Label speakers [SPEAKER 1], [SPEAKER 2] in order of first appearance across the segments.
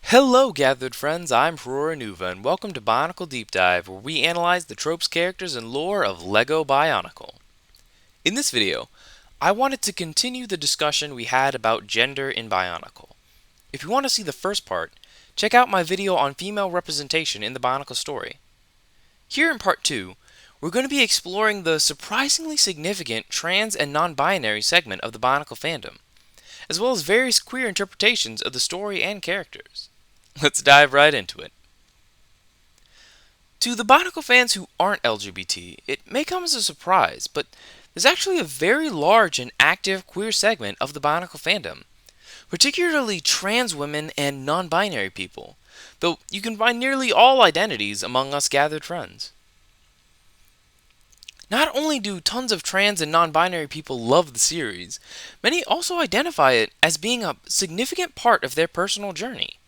[SPEAKER 1] Hello, gathered friends. I'm Aurora Nuva, and welcome to Bionicle Deep Dive, where we analyze the tropes, characters, and lore of LEGO Bionicle. In this video, I wanted to continue the discussion we had about gender in Bionicle. If you want to see the first part, check out my video on female representation in the Bionicle story. Here in part 2, we're going to be exploring the surprisingly significant trans and non-binary segment of the Bionicle fandom, as well as various queer interpretations of the story and characters. Let's dive right into it. To the Bionicle fans who aren't LGBT, it may come as a surprise, but there's actually a very large and active queer segment of the Bionicle fandom, particularly trans women and non-binary people, though you can find nearly all identities among us gathered friends. Not only do tons of trans and non-binary people love the series, many also identify it as being a significant part of their personal journey.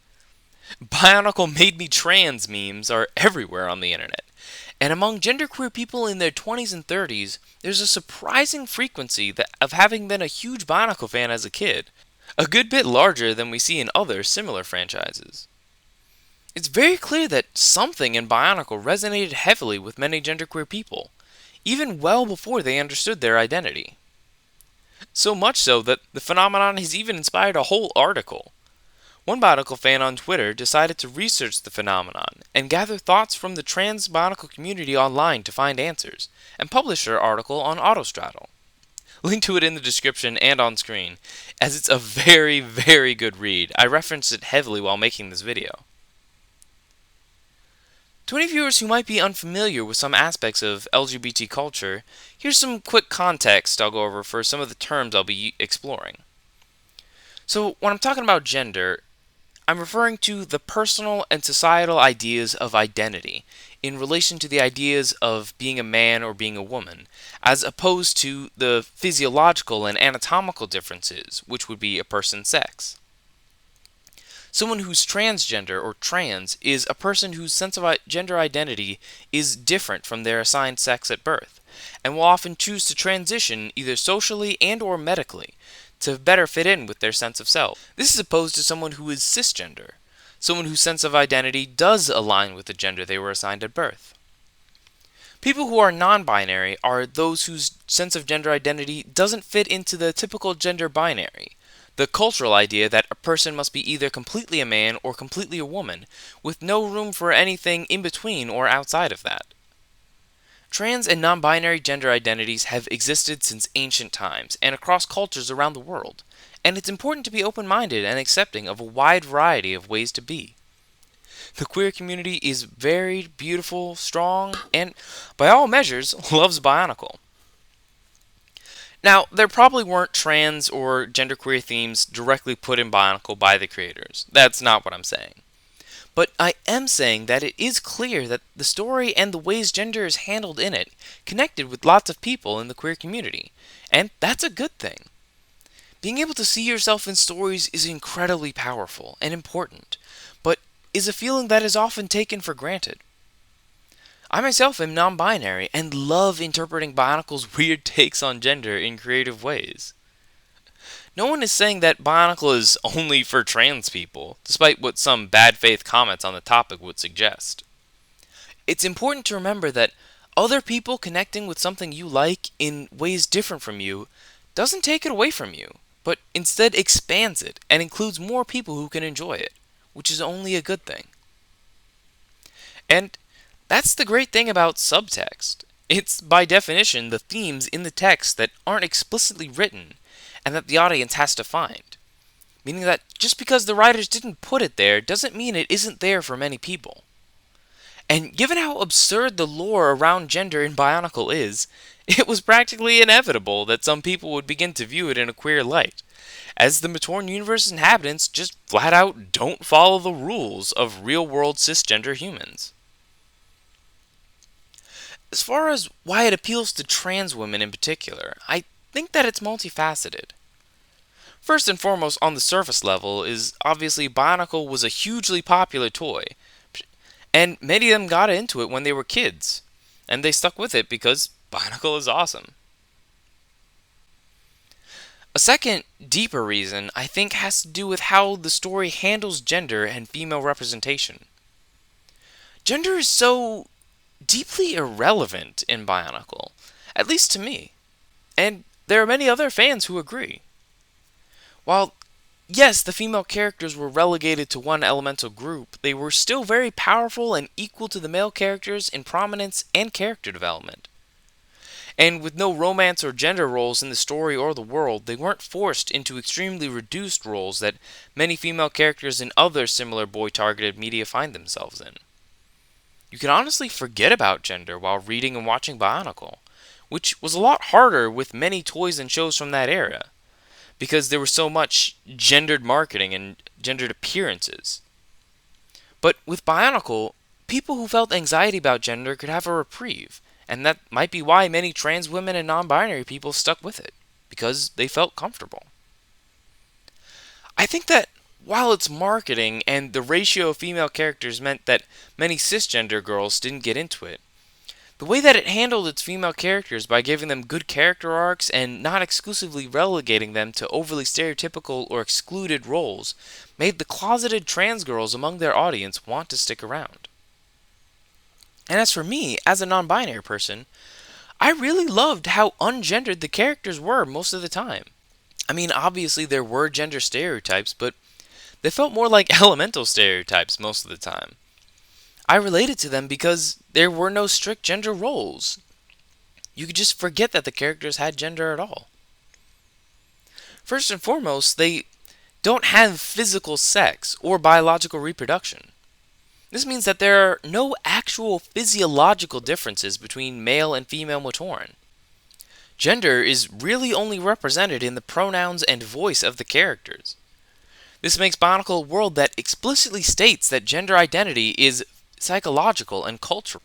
[SPEAKER 1] Bionicle made me trans memes are everywhere on the internet, and among genderqueer people in their 20s and 30s, there's a surprising frequency of having been a huge Bionicle fan as a kid, a good bit larger than we see in other similar franchises. It's very clear that something in Bionicle resonated heavily with many genderqueer people, even well before they understood their identity. So much so that the phenomenon has even inspired a whole article. One Bionicle fan on Twitter decided to research the phenomenon and gather thoughts from the trans Bionicle community online to find answers, and publish their article on Autostraddle. Link to it in the description and on screen, as it's a very, very good read. I referenced it heavily while making this video. To any viewers who might be unfamiliar with some aspects of LGBT culture, here's some quick context I'll go over for some of the terms I'll be exploring. So, when I'm talking about gender, I'm referring to the personal and societal ideas of identity in relation to the ideas of being a man or being a woman, as opposed to the physiological and anatomical differences, which would be a person's sex. Someone who's transgender or trans is a person whose sense of gender identity is different from their assigned sex at birth, and will often choose to transition either socially and or medically to better fit in with their sense of self. This is opposed to someone who is cisgender, someone whose sense of identity does align with the gender they were assigned at birth. People who are non-binary are those whose sense of gender identity doesn't fit into the typical gender binary, the cultural idea that a person must be either completely a man or completely a woman, with no room for anything in between or outside of that. Trans and non-binary gender identities have existed since ancient times and across cultures around the world, and it's important to be open-minded and accepting of a wide variety of ways to be. The queer community is varied, beautiful, strong, and, by all measures, loves Bionicle. Now, there probably weren't trans or genderqueer themes directly put in Bionicle by the creators. That's not what I'm saying. But I am saying that it is clear that the story and the ways gender is handled in it connected with lots of people in the queer community, and that's a good thing. Being able to see yourself in stories is incredibly powerful and important, but is a feeling that is often taken for granted. I myself am non-binary and love interpreting Bionicle's weird takes on gender in creative ways. No one is saying that Bionicle is only for trans people, despite what some bad faith comments on the topic would suggest. It's important to remember that other people connecting with something you like in ways different from you doesn't take it away from you, but instead expands it and includes more people who can enjoy it, which is only a good thing. And that's the great thing about subtext. It's, by definition, the themes in the text that aren't explicitly written and that the audience has to find. Meaning that just because the writers didn't put it there doesn't mean it isn't there for many people. And given how absurd the lore around gender in Bionicle is, it was practically inevitable that some people would begin to view it in a queer light, as the Matorn universe inhabitants just flat out don't follow the rules of real-world cisgender humans. As far as why it appeals to trans women in particular, I think that it's multifaceted. First and foremost, on the surface level, is obviously Bionicle was a hugely popular toy, and many of them got into it when they were kids, and they stuck with it because Bionicle is awesome. A second, deeper reason, I think, has to do with how the story handles gender and female representation. Gender is so deeply irrelevant in Bionicle, at least to me, and there are many other fans who agree. While, yes, the female characters were relegated to one elemental group, they were still very powerful and equal to the male characters in prominence and character development. And with no romance or gender roles in the story or the world, they weren't forced into extremely reduced roles that many female characters in other similar boy-targeted media find themselves in. You can honestly forget about gender while reading and watching Bionicle, which was a lot harder with many toys and shows from that era, because there was so much gendered marketing and gendered appearances. But with Bionicle, people who felt anxiety about gender could have a reprieve, and that might be why many trans women and non-binary people stuck with it, because they felt comfortable. I think that while its marketing and the ratio of female characters meant that many cisgender girls didn't get into it, the way that it handled its female characters by giving them good character arcs and not exclusively relegating them to overly stereotypical or excluded roles made the closeted trans girls among their audience want to stick around. And as for me, as a non-binary person, I really loved how ungendered the characters were most of the time. I mean, obviously there were gender stereotypes, but they felt more like elemental stereotypes most of the time. I related to them because there were no strict gender roles. You could just forget that the characters had gender at all. First and foremost, they don't have physical sex or biological reproduction. This means that there are no actual physiological differences between male and female Matoran. Gender is really only represented in the pronouns and voice of the characters. This makes Bionicle a world that explicitly states that gender identity is psychological and cultural.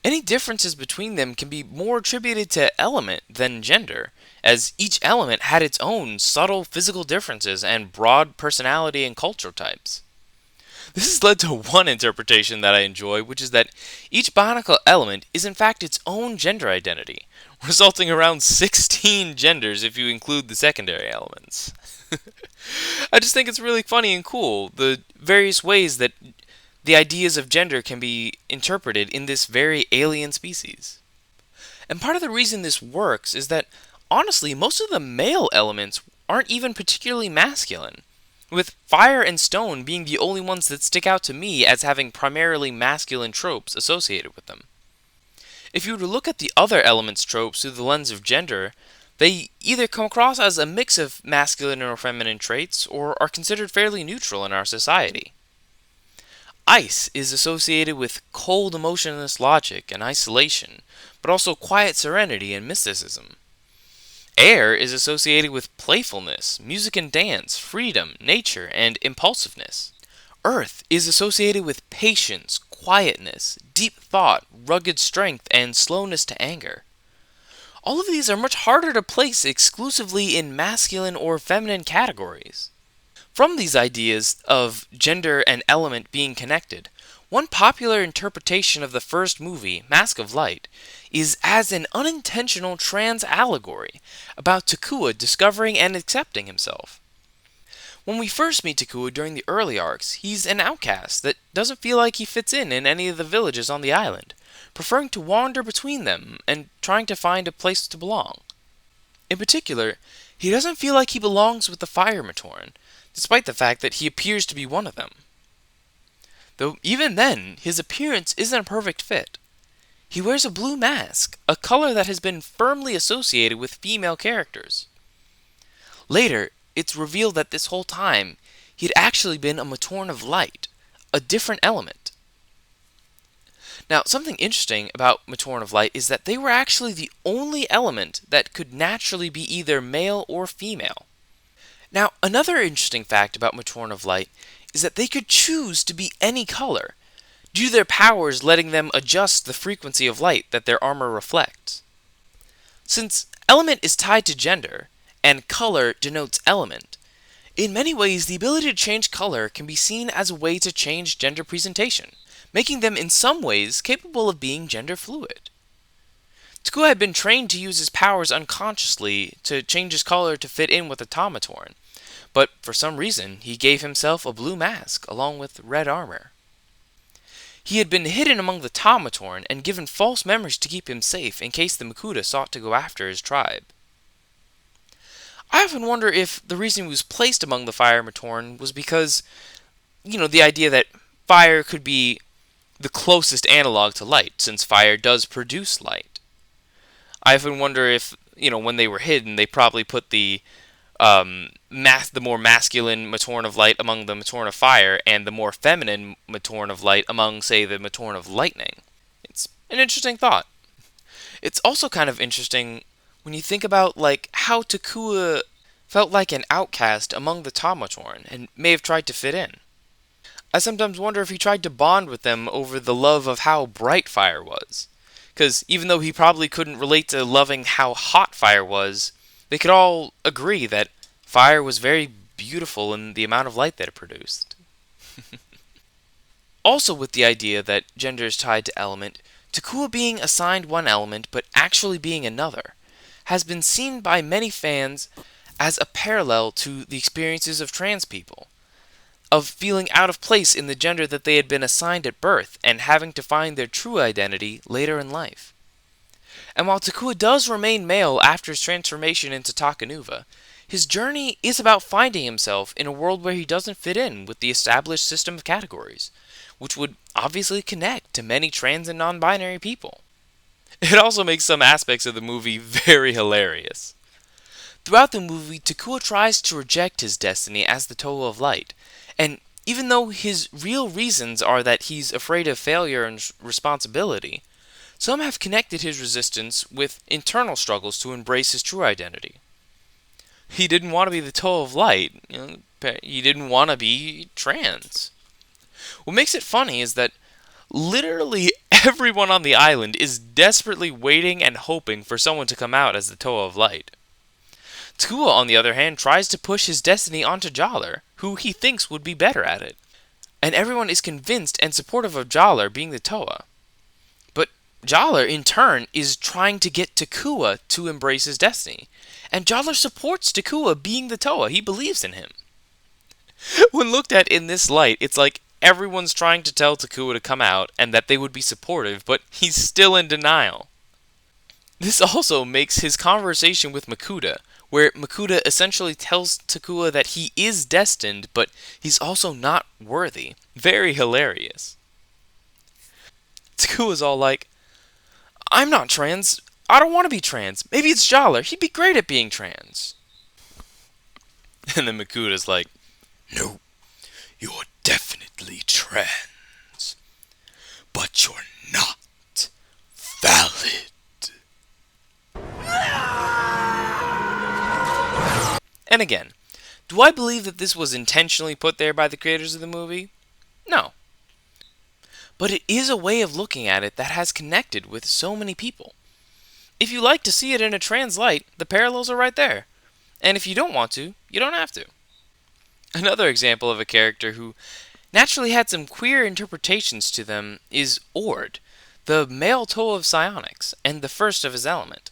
[SPEAKER 1] Any differences between them can be more attributed to element than gender, as each element had its own subtle physical differences and broad personality and cultural types. This has led to one interpretation that I enjoy, which is that each Bionicle element is in fact its own gender identity, resulting around 16 genders if you include the secondary elements. I just think it's really funny and cool, the various ways that the ideas of gender can be interpreted in this very alien species. And part of the reason this works is that, honestly, most of the male elements aren't even particularly masculine, with fire and stone being the only ones that stick out to me as having primarily masculine tropes associated with them. If you were to look at the other elements' tropes through the lens of gender, they either come across as a mix of masculine or feminine traits, or are considered fairly neutral in our society. Ice is associated with cold, emotionless logic and isolation, but also quiet serenity and mysticism. Air is associated with playfulness, music and dance, freedom, nature, and impulsiveness. Earth is associated with patience, quietness, deep thought, rugged strength, and slowness to anger. All of these are much harder to place exclusively in masculine or feminine categories. From these ideas of gender and element being connected, one popular interpretation of the first movie, Mask of Light, is as an unintentional trans allegory about Takua discovering and accepting himself. When we first meet Takua during the early arcs, he's an outcast that doesn't feel like he fits in any of the villages on the island, preferring to wander between them and trying to find a place to belong. In particular, he doesn't feel like he belongs with the Fire Matoran, despite the fact that he appears to be one of them. Though even then, his appearance isn't a perfect fit. He wears a blue mask, a color that has been firmly associated with female characters. Later, it's revealed that this whole time, he had actually been a Matoran of Light, a different element. Now, something interesting about Matoran of Light is that they were actually the only element that could naturally be either male or female. Now, another interesting fact about Matoran of Light is that they could choose to be any color, due to their powers letting them adjust the frequency of light that their armor reflects. Since element is tied to gender, and color denotes element, in many ways the ability to change color can be seen as a way to change gender presentation, making them in some ways capable of being gender fluid. Takua had been trained to use his powers unconsciously to change his color to fit in with the Tamatorn, but for some reason he gave himself a blue mask along with red armor. He had been hidden among the Tamatorn and given false memories to keep him safe in case the Makuta sought to go after his tribe. I often wonder if the reason he was placed among the Fire Matorn was because, the idea that fire could be the closest analog to light, since fire does produce light. I often wonder if, when they were hidden, they probably put the the more masculine Matorn of light among the Matorn of fire, and the more feminine Matorn of light among, say, the Matorn of lightning. It's an interesting thought. It's also kind of interesting when you think about how Takua felt like an outcast among the Tamatorn and may have tried to fit in. I sometimes wonder if he tried to bond with them over the love of how bright fire was. Because even though he probably couldn't relate to loving how hot fire was, they could all agree that fire was very beautiful in the amount of light that it produced. Also, with the idea that gender is tied to element, Takua being assigned one element but actually being another has been seen by many fans as a parallel to the experiences of trans people, of feeling out of place in the gender that they had been assigned at birth and having to find their true identity later in life. And while Takua does remain male after his transformation into Takanuva, his journey is about finding himself in a world where he doesn't fit in with the established system of categories, which would obviously connect to many trans and non-binary people. It also makes some aspects of the movie very hilarious. Throughout the movie, Takua tries to reject his destiny as the Toa of Light, and even though his real reasons are that he's afraid of failure and responsibility, some have connected his resistance with internal struggles to embrace his true identity. He didn't want to be the Toa of Light, he didn't want to be trans. What makes it funny is that literally everyone on the island is desperately waiting and hoping for someone to come out as the Toa of Light. Takua, on the other hand, tries to push his destiny onto Jaller, who he thinks would be better at it. And everyone is convinced and supportive of Jaller being the Toa. But Jaller, in turn, is trying to get Takua to embrace his destiny. And Jaller supports Takua being the Toa. He believes in him. When looked at in this light, it's like everyone's trying to tell Takua to come out and that they would be supportive, but he's still in denial. This also makes his conversation with Makuta, where Makuta essentially tells Takua that he is destined, but he's also not worthy, very hilarious. Takua's all like, I'm not trans. I don't want to be trans. Maybe it's Jaller. He'd be great at being trans. And then Makuta's like, no, you're definitely trans. But you're not valid. And again, do I believe that this was intentionally put there by the creators of the movie? No. But it is a way of looking at it that has connected with so many people. If you like to see it in a trans light, the parallels are right there. And if you don't want to, you don't have to. Another example of a character who naturally had some queer interpretations to them is Ord, the male Toa of Psionics, and the first of his element.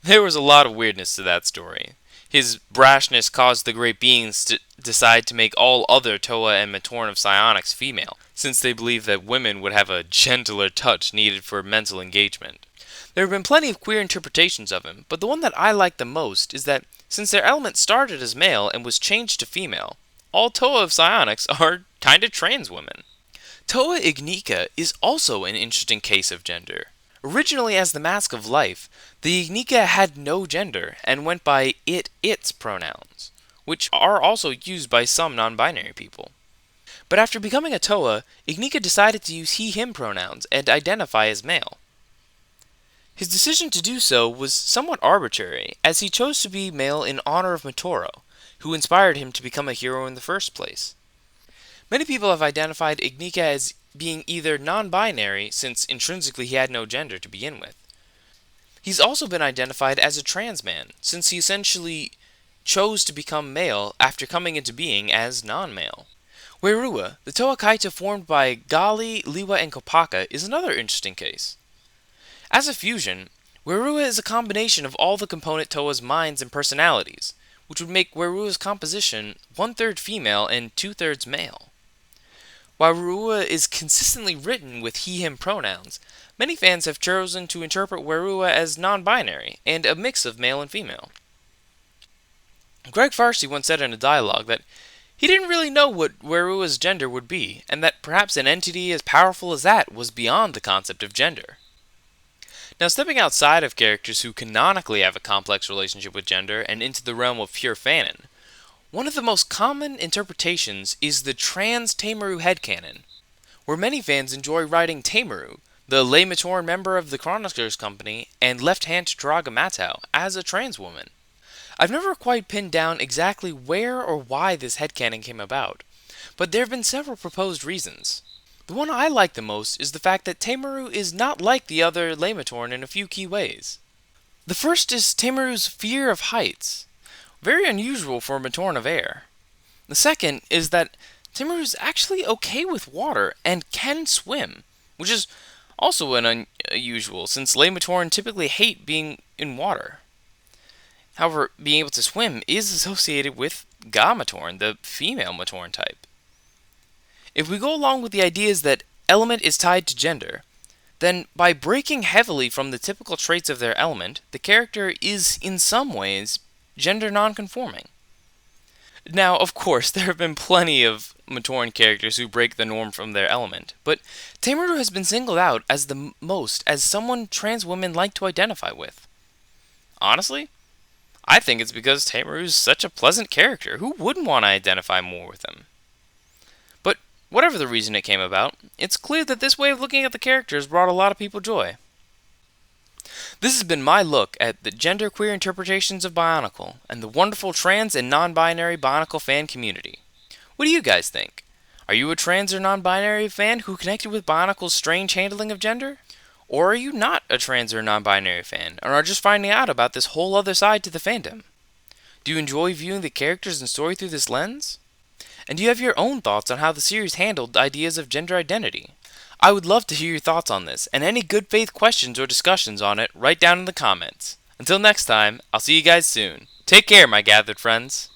[SPEAKER 1] There was a lot of weirdness to that story. His brashness caused the great beings to decide to make all other Toa and Matorn of Psionics female, since they believed that women would have a gentler touch needed for mental engagement. There have been plenty of queer interpretations of him, but the one that I like the most is that since their element started as male and was changed to female, all Toa of Psionics are kinda trans women. Toa Ignika is also an interesting case of gender. Originally as the Mask of Life, the Ignika had no gender and went by its pronouns, which are also used by some non-binary people. But after becoming a Toa, Ignika decided to use he-him pronouns and identify as male. His decision to do so was somewhat arbitrary, as he chose to be male in honor of Mitoro, who inspired him to become a hero in the first place. Many people have identified Ignika as being either non-binary, since intrinsically he had no gender to begin with. He's also been identified as a trans man, since he essentially chose to become male after coming into being as non-male. Werua, the Toa Kaita formed by Gali, Liwa, and Kopaka, is another interesting case. As a fusion, Werua is a combination of all the component Toa's minds and personalities, which would make Werua's composition one-third female and two-thirds male. While Werua is consistently written with he-him pronouns, many fans have chosen to interpret Werua as non-binary and a mix of male and female. Greg Farsi once said in a dialogue that he didn't really know what Werua's gender would be, and that perhaps an entity as powerful as that was beyond the concept of gender. Now, stepping outside of characters who canonically have a complex relationship with gender and into the realm of pure fanon, one of the most common interpretations is the trans-Tamaru headcanon, where many fans enjoy writing Tamaru, the Le Matoran member of the Chronicler's Company and left hand to Turaga Matau, as a trans woman. I've never quite pinned down exactly where or why this headcanon came about, but there have been several proposed reasons. The one I like the most is the fact that Tamaru is not like the other Le Matoran in a few key ways. The first is Tamaru's fear of heights, very unusual for a Matoran of air. The second is that Tamaru's actually okay with water and can swim, which is also unusual since Le Matoran typically hate being in water. However, being able to swim is associated with Ga Matoran, the female Matoran type. If we go along with the ideas that element is tied to gender, then by breaking heavily from the typical traits of their element, the character is in some ways gender non-conforming. Now, of course, there have been plenty of Matoran characters who break the norm from their element, but Tamaru has been singled out as the most as someone trans women like to identify with. Honestly, I think it's because Tamaru's such a pleasant character. Who wouldn't want to identify more with him? But whatever the reason it came about, it's clear that this way of looking at the characters brought a lot of people joy. This has been my look at the genderqueer interpretations of Bionicle and the wonderful trans and non-binary Bionicle fan community. What do you guys think? Are you a trans or non-binary fan who connected with Bionicle's strange handling of gender? Or are you not a trans or non-binary fan and are just finding out about this whole other side to the fandom? Do you enjoy viewing the characters and story through this lens? And do you have your own thoughts on how the series handled ideas of gender identity? I would love to hear your thoughts on this, and any good faith questions or discussions on it, write down in the comments. Until next time, I'll see you guys soon. Take care, my gathered friends.